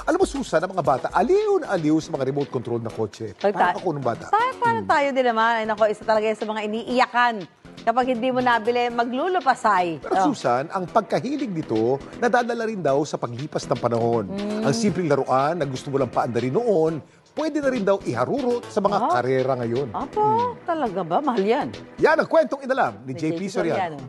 Alam mo, Susan, ang mga bata, aliw na aliw sa mga remote control na kotse. Parang ako nung bata. Parang tayo din naman. Ay, nako, isa talaga yan sa mga iniiyakan. Kapag hindi mo nabili, maglulupasay. Pero Susan, ang pagkahilig nito, nadadala rin daw sa paglipas ng panahon. Ang simpleng laruan na gusto mo lang paandarin noon, pwede na rin daw iharurot sa mga karera ngayon. Apo, talaga ba? Mahal yan. Yan ang kwentong inalam ni JP Soriano.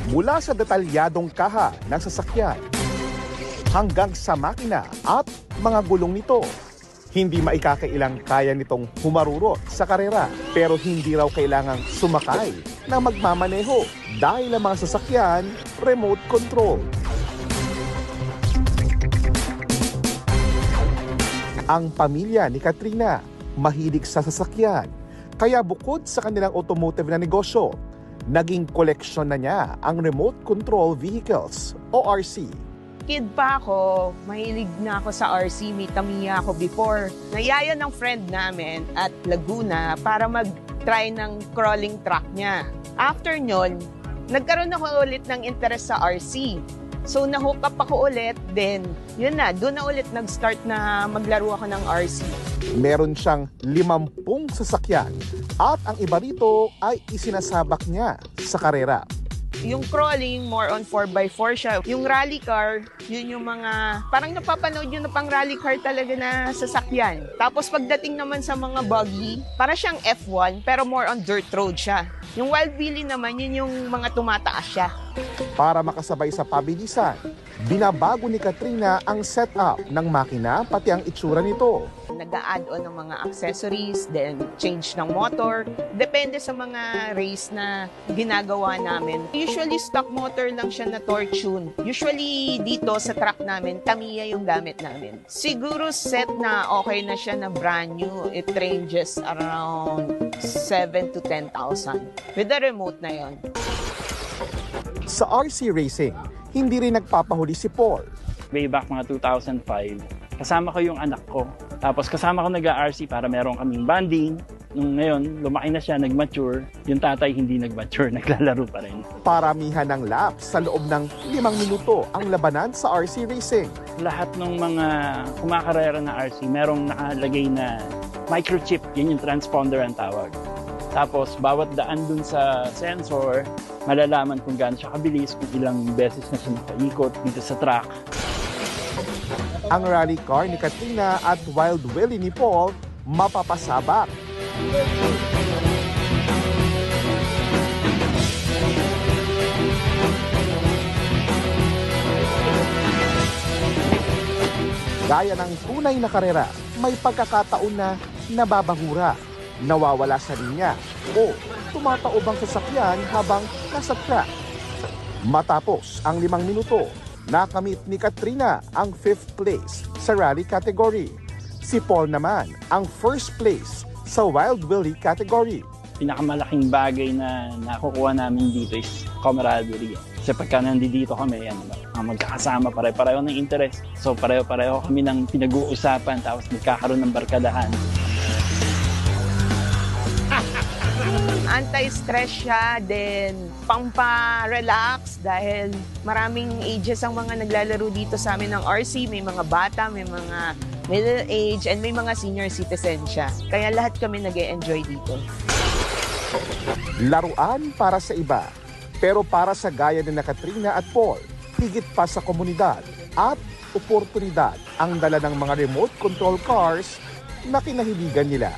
Mula sa detalyadong kaha ng sasakyan hanggang sa makina at mga gulong nito, hindi maikakailang kaya nitong humarurot sa karera, pero hindi raw kailangang sumakay na magmamaneho dahil ang mga sasakyan remote control. Ang pamilya ni Katrina mahilig sa sasakyan, kaya bukod sa kanilang automotive na negosyo, naging koleksyon na niya ang remote control vehicles o RC. Kid pa ako, mahilig na ako sa RC, may Tamiya ako before. Nayaya ng friend namin at Laguna para mag-try ng crawling truck niya. After nyon, nagkaroon ako ulit ng interest sa RC. So nahook up ako ulit, then yun na, doon na ulit nag-start na maglaro ako ng RC. Meron siyang 50 sasakyan at ang iba rito ay isinasabak niya sa karera. Yung crawling, more on 4x4 siya. Yung rally car, yun yung mga, parang napapanood yun na pang rally car talaga na sasakyan. Tapos pagdating naman sa mga buggy, para siyang F1 pero more on dirt road siya. Yung Wild Billy naman, yun yung mga tumataas siya. Para makasabay sa pabilisan, binabago ni Katrina ang setup ng makina pati ang itsura nito. Nag-a-add-on ng mga accessories, then change ng motor. Depende sa mga race na ginagawa namin. Usually, stock motor lang siya na torque tune. Usually, dito sa truck namin, Tamiya yung gamit namin. Siguro set na okay na siya na brand new. It ranges around 7 to 10,000. With the remote na yon. Sa RC Racing, hindi rin nagpapahuli si Paul. Way back mga 2005, kasama ko yung anak ko. Tapos kasama ko nag-RC para meron kaming bonding. Nung ngayon, lumaki na siya, nag-mature. Yung tatay hindi nag-mature, naglalaro pa rin. Paramihan ng laps sa loob ng 5 minuto ang labanan sa RC Racing. Lahat ng mga kumakarera na RC, merong nakalagay na microchip. Yun yung transponder ang tawag. Tapos, bawat daan dun sa sensor, malalaman kung gaano siya kabilis, kung ilang beses na siya nakaikot dito sa track. Ang rally car ni Katrina at Wild Willie ni Paul mapapasabak. Gaya ng tunay na karera, may pagkakataon na nababahura, nawawala sa linya o tumataob ang sasakyan habang nasa track. Matapos ang 5 minuto, nakamit ni Katrina ang 5th place sa rally category. Si Paul naman ang 1st place sa Wild Willie category. Pinakamalaking bagay na nakukuha namin dito is camaraderie. Kasi pagka nandito kami, magkakasama, pare-pareho ng interest. So pareho-pareho kami ng pinag-uusapan, tapos nagkakaroon ng barkadahan. Anti-stress siya, then pampa-relax dahil maraming ages ang mga naglalaro dito sa amin ng RC. May mga bata, may mga middle age, and may mga senior citizen siya. Kaya lahat kami nag-e-enjoy dito. Laruan para sa iba, pero para sa gaya ni Katrina at Paul, higit pa sa komunidad at oportunidad ang dala ng mga remote control cars na kinahiligan nila.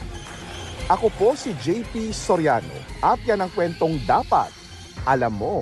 Ako po si JP Soriano at yan ang kwentong dapat alam mo.